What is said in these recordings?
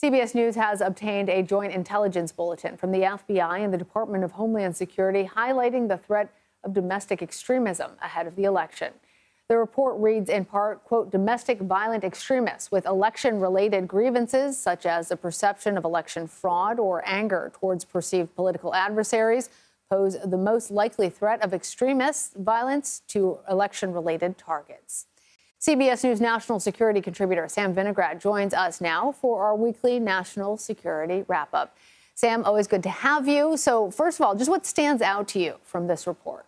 CBS News has obtained a joint intelligence bulletin from the FBI and the Department of Homeland Security highlighting the threat of domestic extremism ahead of the election. The report reads in part, quote, domestic violent extremists with election-related grievances, such as the perception of election fraud or anger towards perceived political adversaries, pose the most likely threat of extremist violence to election-related targets. CBS News national security contributor Sam Vinograd joins us now for our weekly national security wrap-up. Sam, always good to have you. So first of all, just what stands out to you from this report?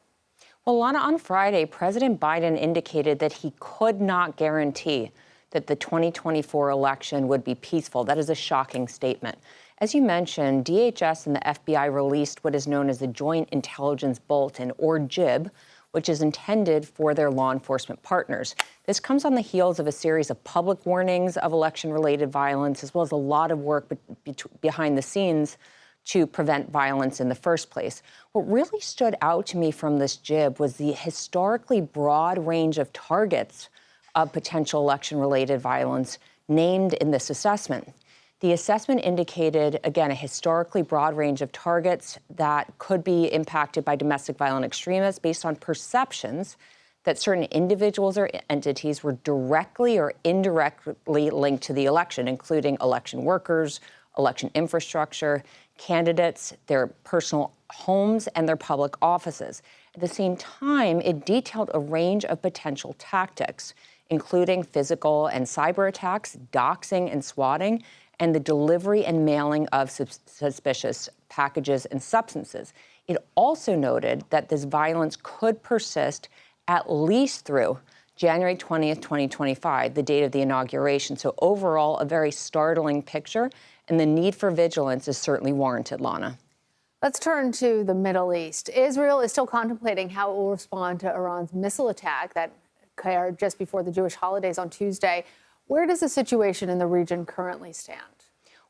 Well, Lana, on Friday, President Biden indicated that he could not guarantee that the 2024 election would be peaceful. That is a shocking statement. As you mentioned, DHS and the FBI released what is known as the Joint Intelligence Bulletin, or JIB, which is intended for their law enforcement partners. This comes on the heels of a series of public warnings of election-related violence, as well as a lot of work behind the scenes to prevent violence in the first place. What really stood out to me from this JIB was the historically broad range of targets of potential election-related violence named in this assessment. The assessment indicated, again, a historically broad range of targets that could be impacted by domestic violent extremists based on perceptions that certain individuals or entities were directly or indirectly linked to the election, including election workers, election infrastructure, candidates, their personal homes, and their public offices. At the same time, it detailed a range of potential tactics, including physical and cyber attacks, doxxing and swatting, and the delivery and mailing of suspicious packages and substances. It also noted that this violence could persist at least through January 20th, 2025, the date of the inauguration. So overall, a very startling picture, and the need for vigilance is certainly warranted, Lana. Let's turn to the Middle East. Israel is still contemplating how it will respond to Iran's missile attack that occurred just before the Jewish holidays on Tuesday. Where does the situation in the region currently stand?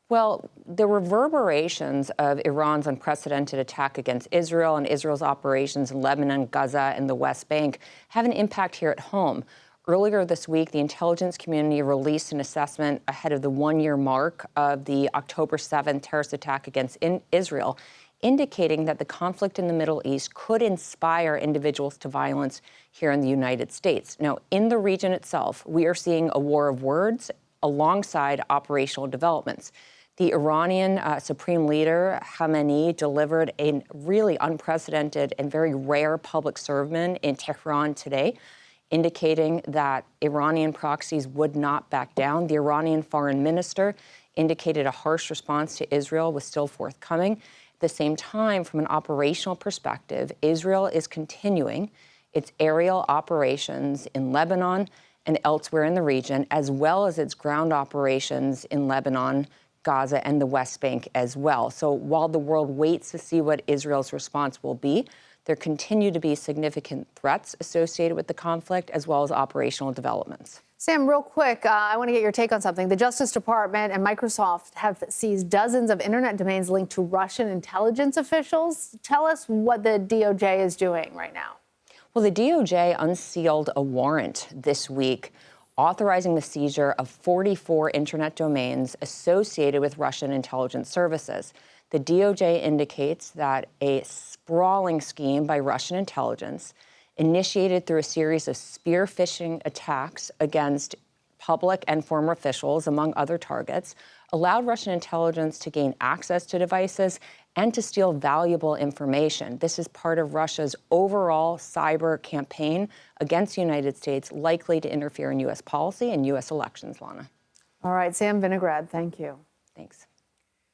Well, the reverberations of Iran's unprecedented attack against Israel and Israel's operations in Lebanon, Gaza, and the West Bank have an impact here at home. Earlier this week, the intelligence community released an assessment ahead of the one-year mark of the October 7th terrorist attack against Israel, indicating that the conflict in the Middle East could inspire individuals to violence here in the United States. Now, in the region itself, we are seeing a war of words alongside operational developments. The Iranian Supreme Leader Khamenei delivered a really unprecedented and very rare public sermon in Tehran today, indicating that Iranian proxies would not back down. The Iranian foreign minister indicated a harsh response to Israel was still forthcoming. At the same time, from an operational perspective, Israel is continuing its aerial operations in Lebanon and elsewhere in the region, as well as its ground operations in Lebanon, Gaza, and the West Bank as well. So while the world waits to see what Israel's response will be, there continue to be significant threats associated with the conflict, as well as operational developments. Sam, real quick, I want to get your take on something. The Justice Department and Microsoft have seized dozens of internet domains linked to Russian intelligence officials. Tell us what the DOJ is doing right now. Well, the DOJ unsealed a warrant this week authorizing the seizure of 44 internet domains associated with Russian intelligence services. The DOJ indicates that a sprawling scheme by Russian intelligence, initiated through a series of spear phishing attacks against public and former officials, among other targets, allowed Russian intelligence to gain access to devices and to steal valuable information. This is part of Russia's overall cyber campaign against the United States, likely to interfere in U.S. policy and U.S. elections, Lana. All right, Sam Vinograd, thank you. Thanks.